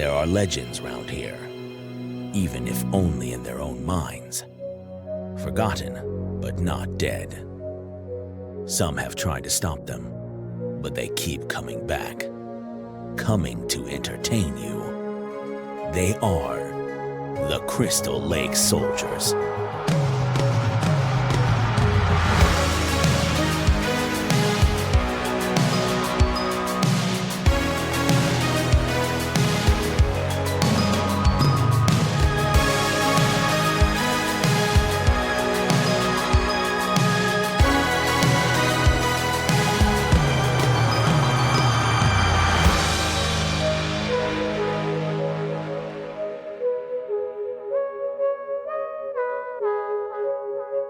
There are legends round here, even if only in their own minds. Forgotten, but not dead. Some have tried to stop them, but they keep coming back. Coming to entertain you. They are the Crystal Lake Soldiers.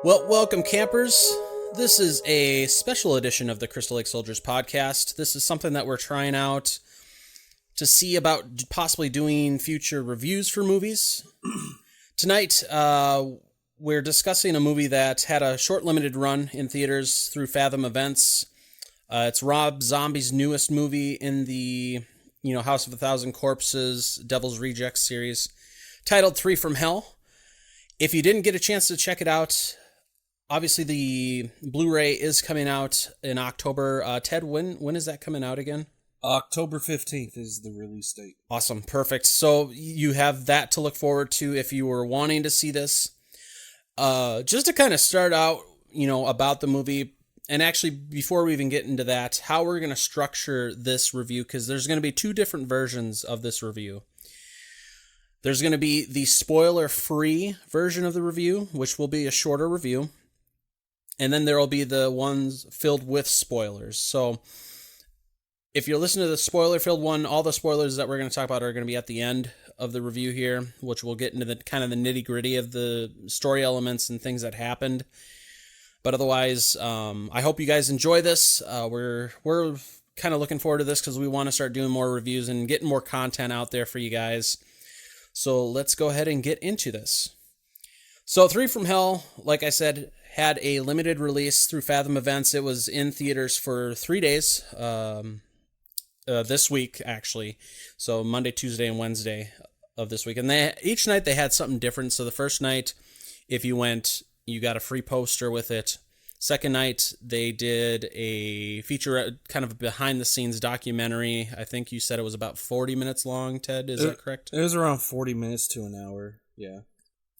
Well, welcome campers. This is a special edition of the Crystal Lake Soldiers podcast. This is something that we're trying out to see about possibly doing future reviews for movies. Tonight, we're discussing a movie that had a short limited run in theaters through Fathom Events. It's Rob Zombie's newest movie in the, House of a Thousand Corpses, Devil's Rejects series, titled Three from Hell. If you didn't get a chance to check it out, obviously, the Blu-ray is coming out in October. Ted, when is that coming out again? October 15th is the release date. Awesome. Perfect. So you have that to look forward to if you were wanting to see this. Just to kind of start out, about the movie, and actually, before we even get into that, how we're going to structure this review, because there's going to be two different versions of this review. There's going to be the spoiler-free version of the review, which will be a shorter review. And then there will be the ones filled with spoilers. So if you're listening to the spoiler-filled one, all the spoilers that we're going to talk about are going to be at the end of the review here, which we'll get into the kind of the nitty-gritty of the story elements and things that happened. But otherwise, I hope you guys enjoy this. We're kind of looking forward to this because we want to start doing more reviews and getting more content out there for you guys. So let's go ahead and get into this. So Three from Hell, like I said, had a limited release through Fathom Events. It was in theaters for 3 days, this week, actually. So Monday, Tuesday, and Wednesday of this week. And each night they had something different. So the first night, if you went, you got a free poster with it. Second night, they did a feature, kind of a behind-the-scenes documentary. I think you said it was about 40 minutes long, Ted. Is that correct? It was around 40 minutes to an hour, yeah.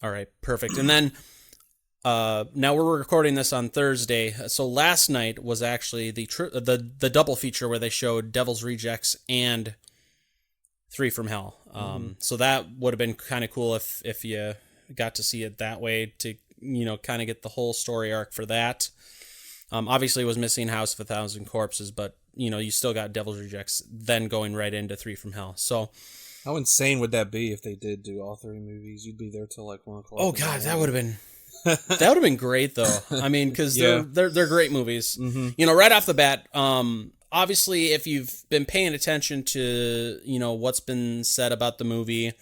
All right, perfect. And then now we're recording this on Thursday. So last night was actually the double feature where they showed Devil's Rejects and Three from Hell. So that would have been kind of cool if you got to see it that way to kind of get the whole story arc for that. Obviously, it was missing House of a Thousand Corpses, but you still got Devil's Rejects, then going right into Three from Hell. So. How insane would that be if they did do all three movies? You'd be there till like 1 o'clock. Oh God, that would have been great though. I mean, because they're great movies. Mm-hmm. Right off the bat. Obviously, if you've been paying attention to what's been said about the movie,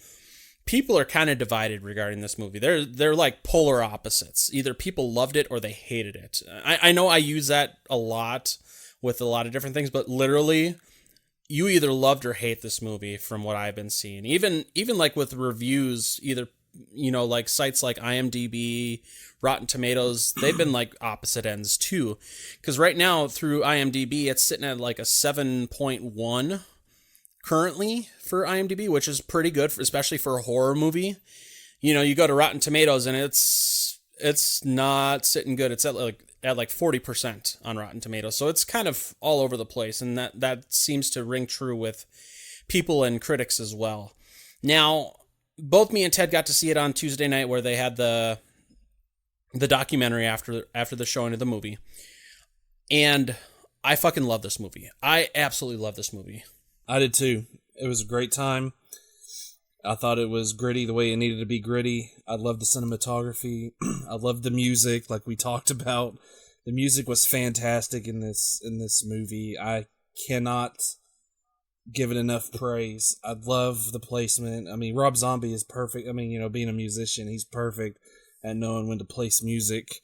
people are kind of divided regarding this movie. They're like polar opposites. Either people loved it or they hated it. I know I use that a lot with a lot of different things, but literally, you either loved or hate this movie from what I've been seeing. Even like with reviews, either, like sites like IMDb, Rotten Tomatoes, they've been like opposite ends too. Because right now through IMDb, it's sitting at like a 7.1 currently for IMDb, which is pretty good, especially for a horror movie. You go to Rotten Tomatoes and it's not sitting good. It's at like 40% on Rotten Tomatoes. So it's kind of all over the place. And that seems to ring true with people and critics as well. Now, both me and Ted got to see it on Tuesday night where they had the documentary after the showing of the movie. And I fucking love this movie. I absolutely love this movie. I did too. It was a great time. I thought it was gritty the way it needed to be gritty. I loved the cinematography. I loved the music, like we talked about. The music was fantastic in this movie. I cannot give it enough praise. I love the placement. I mean, Rob Zombie is perfect. I mean, being a musician, he's perfect at knowing when to place music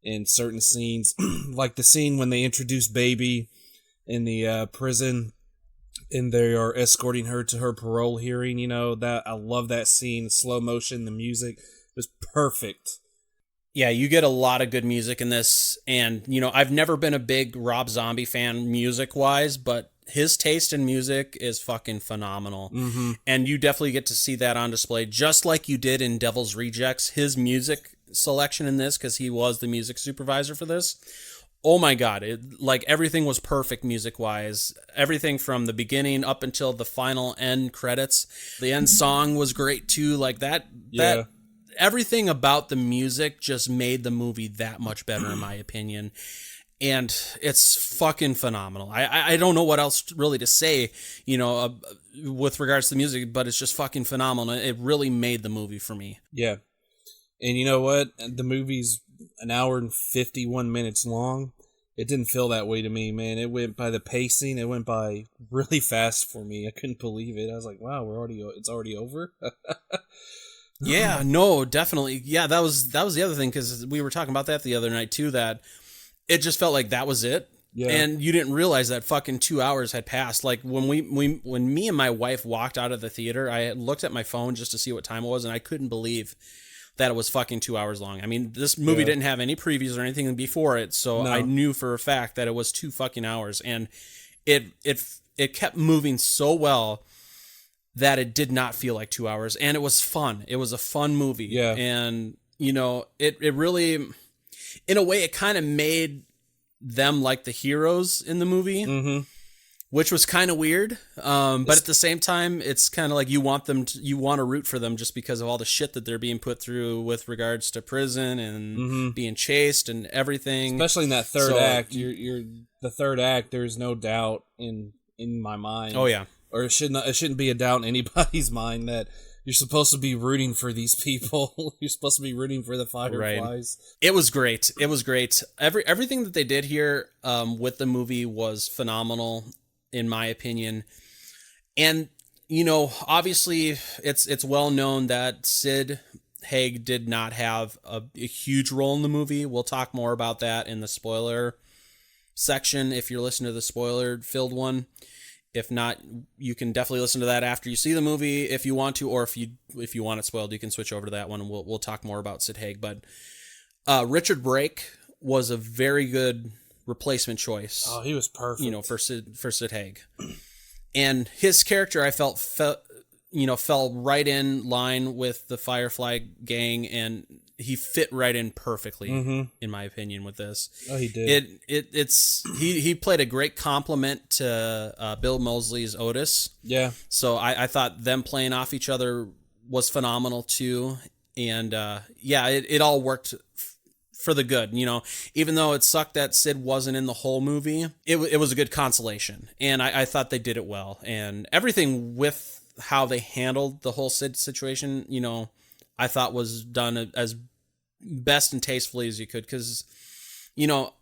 in certain scenes. Like the scene when they introduce Baby in the prison. And they are escorting her to her parole hearing. You know, that I love that scene, slow motion, the music was perfect. Yeah, you get a lot of good music in this. And, you know, I've never been a big Rob Zombie fan music-wise, but his taste in music is fucking phenomenal. Mm-hmm. And you definitely get to see that on display, just like you did in Devil's Rejects. His music selection in this, because he was the music supervisor for this. Oh my God, like everything was perfect music-wise. Everything from the beginning up until the final end credits. The end song was great too. Like that everything about the music just made the movie that much better, in my opinion. And it's fucking phenomenal. I don't know what else really to say, you know, with regards to the music, but it's just fucking phenomenal. It really made the movie for me. Yeah. And you know what? The movie's an hour and 51 minutes long. It didn't feel that way to me, man. It went by the pacing. It went by really fast for me. I couldn't believe it. I was like, wow, it's already over. Yeah, no, definitely. Yeah, that was the other thing, because we were talking about that the other night too, that it just felt like that was it. Yeah. And you didn't realize that fucking 2 hours had passed. Like when when me and my wife walked out of the theater, I had looked at my phone just to see what time it was, and I couldn't believe that it was fucking 2 hours long. I mean, this movie didn't have any previews or anything before it, so No. I knew for a fact that it was 2 fucking hours, and it kept moving so well that it did not feel like 2 hours, and it was fun. It was a fun movie. Yeah. And, you know, it really, in a way, it kind of made them like the heroes in the movie, which was kind of weird. But at the same time, it's kind of like you want to root for them just because of all the shit that they're being put through with regards to prison and being chased and everything. Especially in that third act. You're the third act, there's no doubt in my mind. Oh, yeah. Or it shouldn't be a doubt in anybody's mind that you're supposed to be rooting for these people. You're supposed to be rooting for the Fireflies. Right. It was great. It was great. Everything that they did here with the movie was phenomenal, in my opinion. And, you know, obviously it's well known that Sid Haig did not have a huge role in the movie. We'll talk more about that in the spoiler section if you're listening to the spoiler-filled one. If not, you can definitely listen to that after you see the movie if you want to, or if you want it spoiled, you can switch over to that one, and we'll talk more about Sid Haig. But Richard Brake was a very good replacement choice. Oh, he was perfect. You know, for Sid Haig, and his character I felt fell right in line with the Firefly gang, and he fit right in perfectly, in my opinion, with this. Oh, he did. He played a great compliment to Bill Moseley's Otis. Yeah. So I thought them playing off each other was phenomenal too, and it all worked for the good. You know, even though it sucked that Sid wasn't in the whole movie, it was a good consolation, and I thought they did it well, and everything with how they handled the whole Sid situation, you know, I thought was done as best and tastefully as you could, because, you know,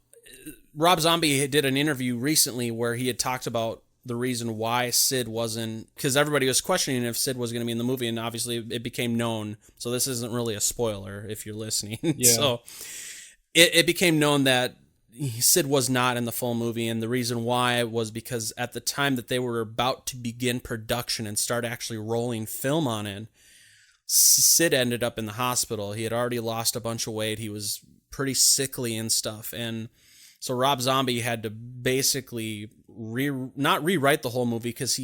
Rob Zombie did an interview recently where he had talked about the reason why Sid wasn't, because everybody was questioning if Sid was going to be in the movie, and obviously it became known, so this isn't really a spoiler if you're listening. Yeah. So it became known that Sid was not in the full movie, and the reason why was because at the time that they were about to begin production and start actually rolling film on it, Sid ended up in the hospital. He had already lost a bunch of weight. He was pretty sickly and stuff, and so Rob Zombie had to basically not rewrite the whole movie, because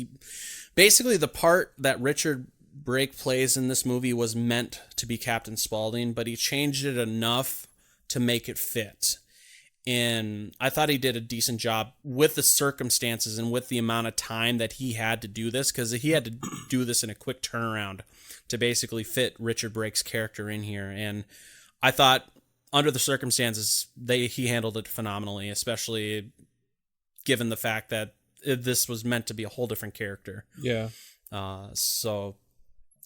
basically the part that Richard Brake plays in this movie was meant to be Captain Spaulding, but he changed it enough to make it fit. And I thought he did a decent job with the circumstances and with the amount of time that he had to do this, because he had to do this in a quick turnaround to basically fit Richard Brake's character in here. And I thought under the circumstances, he handled it phenomenally, especially given the fact that this was meant to be a whole different character. Yeah. So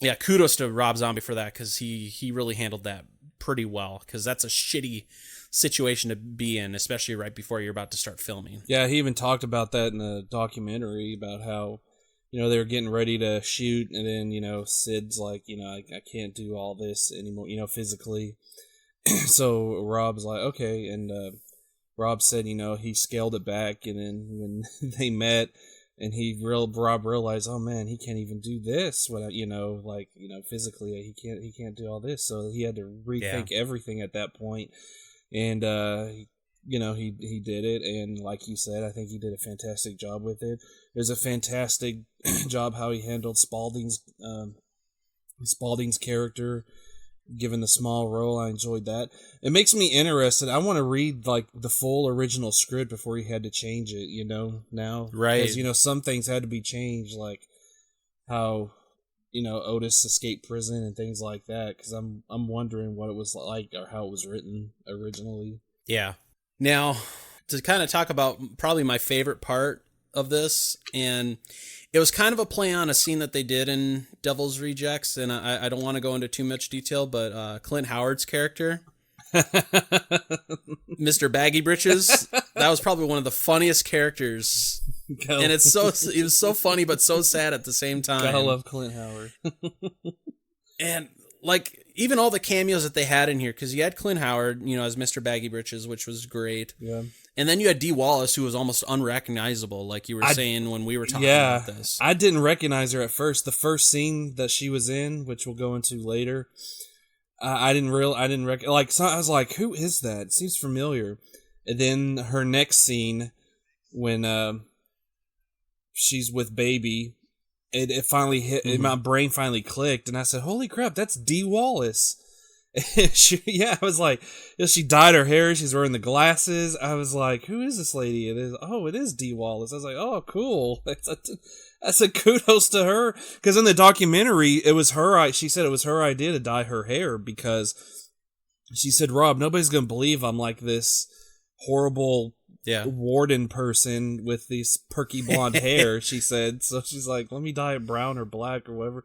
yeah, kudos to Rob Zombie for that, because he really handled that pretty well, because that's a shitty situation to be in, especially right before you're about to start filming. Yeah, he even talked about that in the documentary about how, you know, they were getting ready to shoot, and then, you know, Sid's like, you know, I can't do all this anymore, you know, physically. So Rob's like, okay, and Rob said, you know, he scaled it back, and then when they met, Rob realized, oh man, he can't even do this without, physically he can't do all this. So he had to rethink everything at that point. And, he did it. And like you said, I think he did a fantastic job with it. There's a fantastic job how he handled Spaulding's character, given the small role. I enjoyed that. It makes me interested. I want to read like the full original script before he had to change it, now. Right. Because, some things had to be changed, like how, Otis escaped prison and things like that. Because I'm wondering what it was like or how it was written originally. Yeah. Now, to kind of talk about probably my favorite part of this, and it was kind of a play on a scene that they did in Devil's Rejects, and I don't want to go into too much detail, but Clint Howard's character, Mr. Baggy Britches, that was probably one of the funniest characters. And it was so funny but so sad at the same time. Gotta love Clint Howard. And like even all the cameos that they had in here, because you had Clint Howard, as Mr. Baggy Britches, which was great. Yeah. And then you had Dee Wallace, who was almost unrecognizable, like you were saying when we were talking about this. I didn't recognize her at first. The first scene that she was in, which we'll go into later, I didn't recognize. So I was like, "Who is that? It seems familiar." And then her next scene, when she's with Baby, it finally hit. Mm-hmm. My brain finally clicked, and I said, "Holy crap, that's Dee Wallace!" I was like, she dyed her hair. She's wearing the glasses. I was like, who is this lady? It is Dee Wallace. I was like, oh, cool. That's a kudos to her. Because in the documentary, it was she said it was her idea to dye her hair because she said, Rob, nobody's going to believe I'm like this horrible warden person with these perky blonde hair, she said. So she's like, let me dye it brown or black or whatever.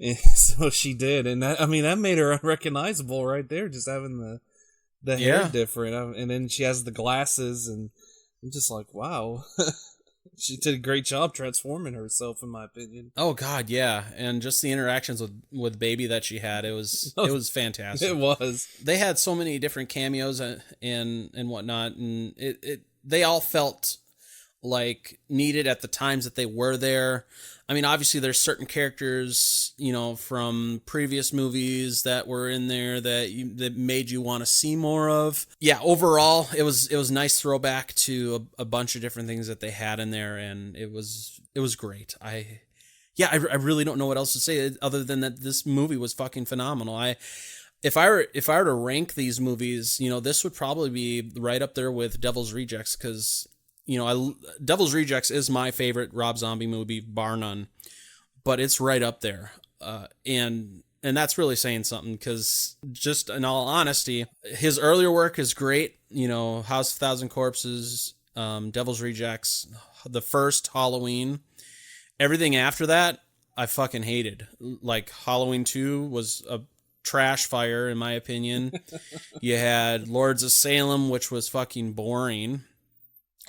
And so she did, and that made her unrecognizable right there, just having the hair different. And then she has the glasses, and I'm just like, wow, she did a great job transforming herself, in my opinion. Oh God, yeah, and just the interactions with Baby that she had, it was fantastic. It was. They had so many different cameos and whatnot, and they all felt like needed at the times that they were there. I mean, obviously there's certain characters, from previous movies that were in there that made you want to see more of. Yeah, overall, it was nice throwback to a bunch of different things that they had in there, and it was great. I really don't know what else to say other than that this movie was fucking phenomenal. If I were to rank these movies, this would probably be right up there with Devil's Rejects, because Devil's Rejects is my favorite Rob Zombie movie, bar none, but it's right up there. And that's really saying something, because just in all honesty, his earlier work is great. House of Thousand Corpses, Devil's Rejects, the first Halloween, everything after that, I fucking hated. Like Halloween 2 was a trash fire, in my opinion. You had Lords of Salem, which was fucking boring.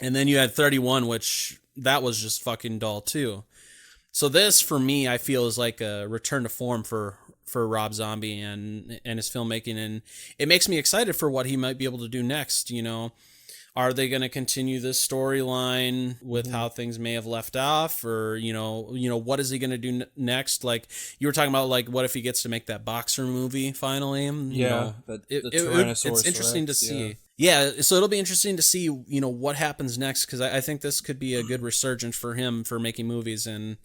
And then you had 31, which that was just fucking dull too. So this, for me, I feel is like a return to form for Rob Zombie and his filmmaking, and it makes me excited for what he might be able to do next. Are they going to continue this storyline with how things may have left off, or what is he going to do next? Like you were talking about, like what if he gets to make that boxer movie finally? It's interesting to see. Yeah, so it'll be interesting to see, what happens next, because I think this could be a good resurgence for him for making movies, and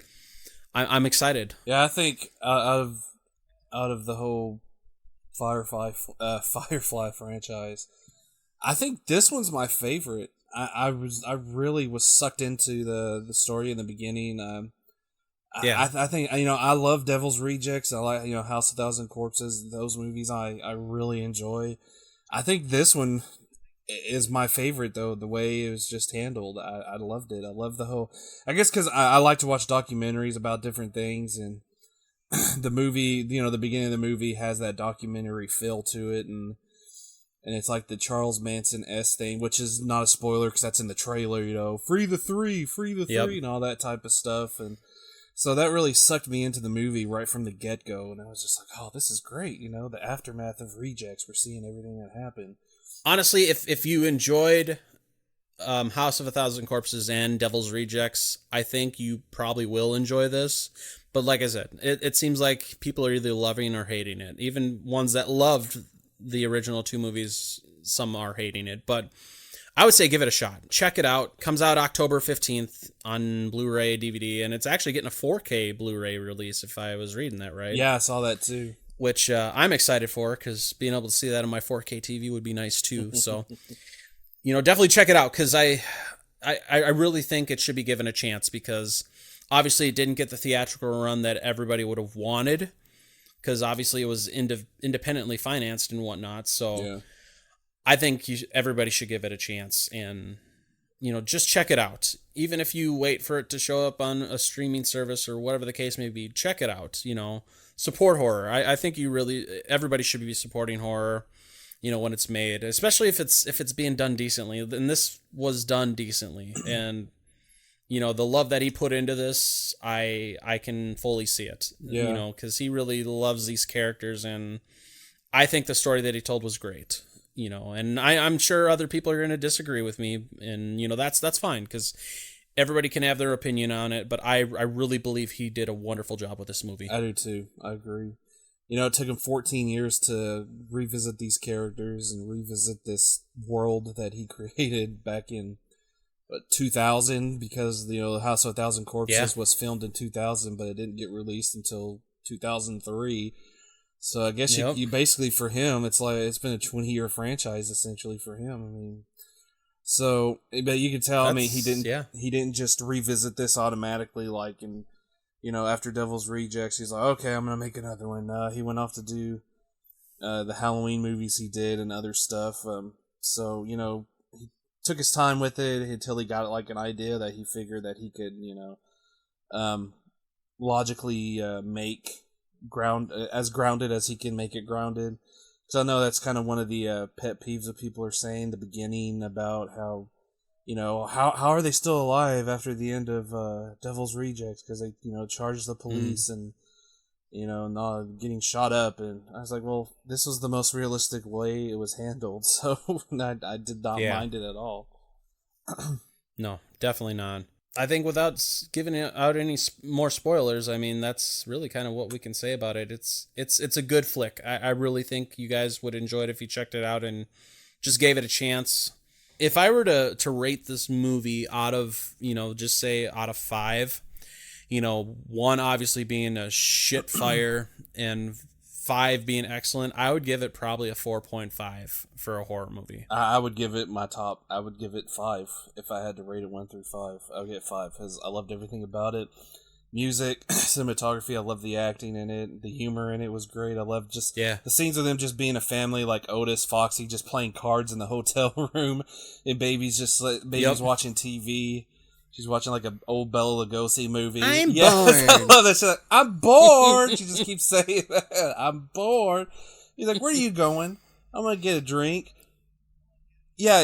I'm excited. Yeah, I think out of the whole Firefly franchise, I think this one's my favorite. I really was sucked into the story in the beginning. I think I love Devil's Rejects. I like House of Thousand Corpses. Those movies I really enjoy. I think this one is my favorite, though, the way it was just handled. I loved it. I love the whole... I guess because I like to watch documentaries about different things, and the movie, the beginning of the movie has that documentary feel to it, and it's like the Charles Manson-esque thing, which is not a spoiler because that's in the trailer, free the three, and all that type of stuff, and so that really sucked me into the movie right from the get-go, and I was just like, oh, this is great, the aftermath of Rejects, we're seeing everything that happened. Honestly, if you enjoyed House of a Thousand Corpses and Devil's Rejects, I think you probably will enjoy this. But like I said, it seems like people are either loving or hating it. Even ones that loved the original two movies, some are hating it. But I would say give it a shot. Check it out. Comes out October 15th on Blu-ray, DVD, and it's actually getting a 4K Blu-ray release, if I was reading that right. Yeah, I saw that too. Which I'm excited for, because being able to see that on my 4K TV would be nice too. So, definitely check it out, because I really think it should be given a chance, because obviously it didn't get the theatrical run that everybody would have wanted, because obviously it was independently financed and whatnot. So yeah. I think everybody should give it a chance and, just check it out. Even if you wait for it to show up on a streaming service or whatever the case may be, check it out, support horror. I think everybody should be supporting horror, when it's made, especially if it's being done decently. And this was done decently. And, the love that he put into this, I can fully see it, because he really loves these characters. And I think the story that he told was great, and I'm sure other people are going to disagree with me, and, that's fine, because everybody can have their opinion on it, but I really believe he did a wonderful job with this movie. I do too. I agree. It took him 14 years to revisit these characters and revisit this world that he created back in 2000, because the House of a Thousand Corpses was filmed in 2000, but it didn't get released until 2003. So I guess you basically, for him, it's been a 20-year franchise essentially for him. I mean, so, but you can tell, he didn't just revisit this automatically, like, and, after Devil's Rejects, he's like, okay, I'm going to make another one. He went off to do the Halloween movies he did and other stuff. So, he took his time with it until he got, like, an idea that he figured that he could, logically make as grounded as he can make it grounded. So I know that's kind of one of the pet peeves that people are saying, the beginning, about how, how are they still alive after the end of Devil's Rejects? Because they, charged the police and, not getting shot up. And I was like, well, this was the most realistic way it was handled. So I did not mind it at all. No, definitely not. I think without giving out any more spoilers, that's really kind of what we can say about it. It's a good flick. I really think you guys would enjoy it if you checked it out and just gave it a chance. If I were to rate this movie out of, just say out of 5, 1 obviously being a shit fire and 5 being excellent, I would give it probably a 4.5 for a horror movie. I would give it I would give it 5 if I had to rate it 1 through 5. I would get 5 because I loved everything about it. Music, cinematography, I love the acting in it. The humor in it was great. I loved just the scenes of them just being a family, like Otis, Foxy, just playing cards in the hotel room, and baby's watching TV. She's watching like an old Bela Lugosi movie. I'm bored. I love that. She's like, I'm bored. She just keeps saying that. I'm bored. He's like, where are you going? I'm going to get a drink. Yeah,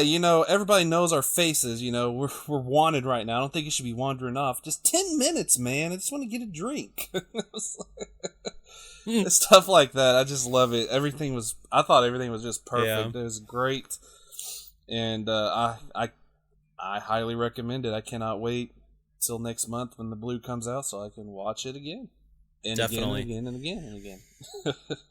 everybody knows our faces. We're wanted right now. I don't think you should be wandering off. Just 10 minutes, man. I just want to get a drink. Stuff like that. I just love it. I thought everything was just perfect. Yeah. It was great. And I highly recommend it. I cannot wait till next month when the Blue comes out so I can watch it again. And definitely. Again and again and again and again.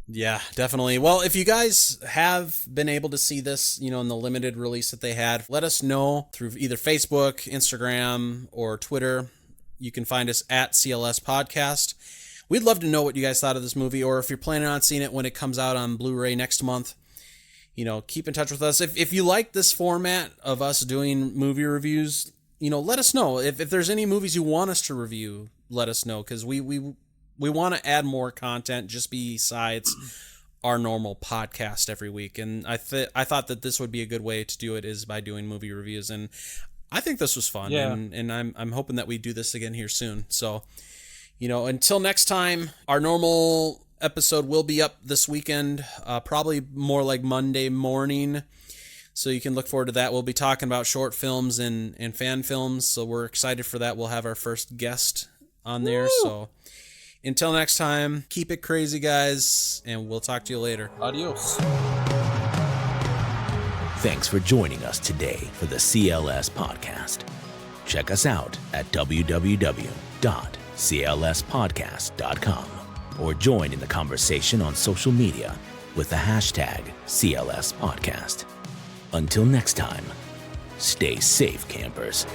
Yeah, definitely. Well, if you guys have been able to see this, in the limited release that they had, let us know through either Facebook, Instagram, or Twitter. You can find us at CLS Podcast. We'd love to know what you guys thought of this movie, or if you're planning on seeing it when it comes out on Blu-ray next month. Keep in touch with us. If you like this format of us doing movie reviews, let us know. If there's any movies you want us to review, let us know, because we want to add more content just besides our normal podcast every week. And I thought that this would be a good way to do it, is by doing movie reviews. And I think this was fun. Yeah. And I'm hoping that we do this again here soon. So, until next time, our normal episode will be up this weekend, probably more like Monday morning. So you can look forward to that. We'll be talking about short films and fan films. So we're excited for that. We'll have our first guest on there. Woo! So until next time, keep it crazy, guys, and we'll talk to you later. Adios. Thanks for joining us today for the CLS Podcast. Check us out at www.clspodcast.com or join in the conversation on social media with the hashtag CLS Podcast. Until next time, stay safe, campers.